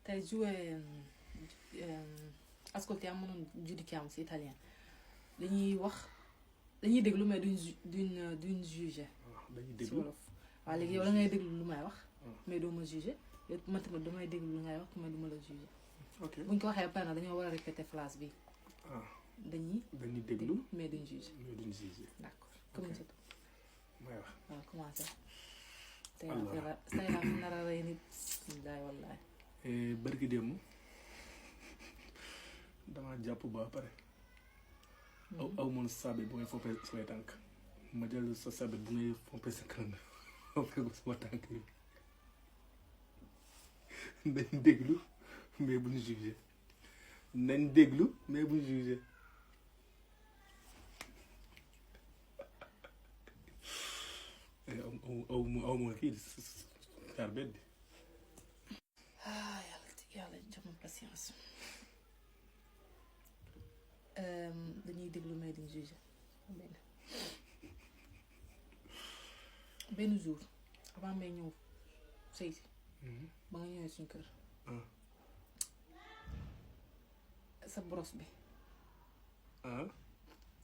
tey joué ascoltiamo, non giudichiamo, c'est italien. Dañuy déglu mais duñ juger. dañuy déglu waaw léegi yow da ngay déglu lu may wax. mais doo ma juger yow man tamit damay déglu lu ngay wax mais du ma la juger. ok buñ ko waxee ba pare nag dañoo war a répéter phrase bi. dañuy déglu mais duñ juger. d'accord comme ça. may wax waaw commencé. tey la nar a rey nit. wallaay. barki démb damaa jàpp ba pare. aw moon saabe bu ngay fompee samay tànk ma jël sa saabe bu ngay fompee sa kanam fompee ko sama tànk yi nañ déglu mais buñ jugé nañ déglu mais buñ jugé aw moon kii xaar beddi yàlla jox ma patience. dañuy déglu mais duñ juger benn jour avant may ñëw sëy si ba nga ñëwee suñu kër sa brosse bi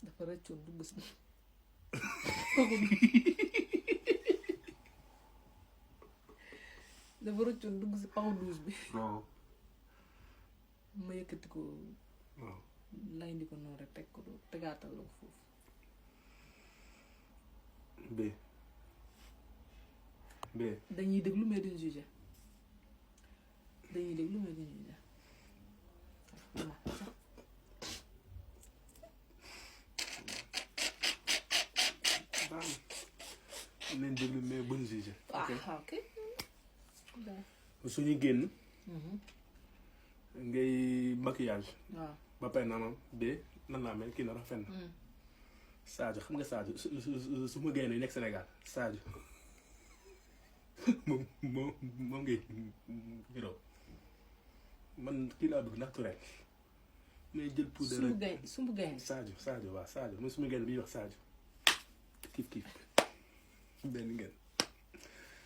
dafa rëccoon dugg si dafa rëccoon dugg si paxu douche bi ma yëkkati ko lay ndi ko noonu rek teg ko tegaatal la ko foofu. dañuy déglu mais duñ juger. dañuy déglu mais duñ juger. nañ déglu mais buñ juger. ok. suñu génn. ngay maquillage. waaw. ba pare naa ma nan laa mel kii na rafet na. Sadio xam nga Sadio su ma génnee nekk Sénégal Sadio moom ngay gërëm man kii laa bëgg naturel mais jël poudre rek sumbu gaynde Sadio waaw Sadio mooy suma gaynde bi ñuy wax Sadio kiif benn ngeen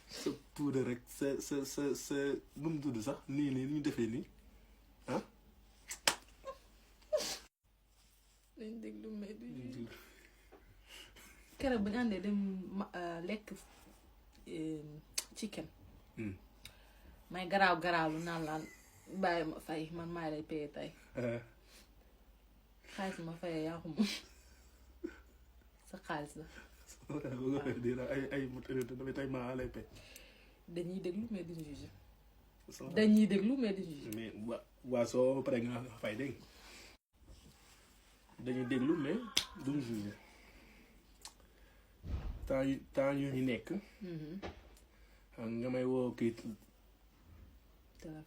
sa poudre rek sa nu mu tudd sax nii ni ñu defee nii dañ déglu mais du keroog bu ñu àndee dem lekk chicken. may garaaw lu naan laan bàyyi ma fay man maay lay paye tey. xaalis ma fayee yaa ko moom sa xaalis la. tey maa lay paye. dañuy déglu mais duñ juger. dañuy déglu mais duñ juger. mais waa soo paree nga fay dégg dañuy déglu mais duñ juger temps yu ñu nekk. nga may woo kii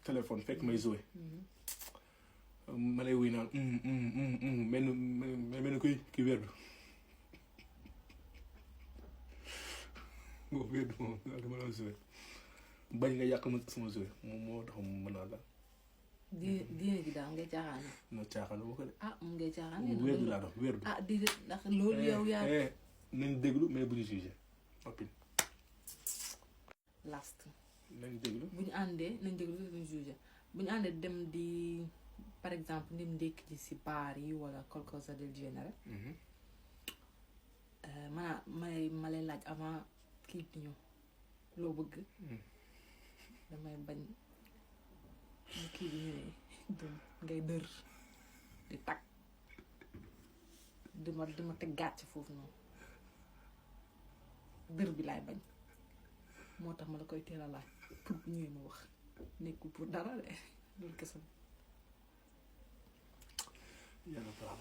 téléphone fekk may joué. ma lay wuy naan mel ni ki werdu boo werdu moom dama la joué bañ nga yàq ma sama joué moom moo tax mu mën naa la. diine ji daal ngay caaxaan. non caaxaan boo ko de. mu ngay caaxaan. werdu laa doon werdu. di ndax loolu yow yaa. nañ déglu mais bu ñu jugé opine. last. nañ déglu bu ñu àndee nañ déglu duñ jugé bu ñu àndee dem di par exemple ni ndékki ji si baar yi wala qualcosa del genere. ma lay laaj avant kii di ñëw loo bëgg. damay bañ mu kii bi ñëwee ngay dër di tag di ma teg gàcce foofu noonu dër bi laay bañ moo tax ma la koy teel a laaj pour ñëwee ma wax nekkul pour dara de loolu kese. yàlla baax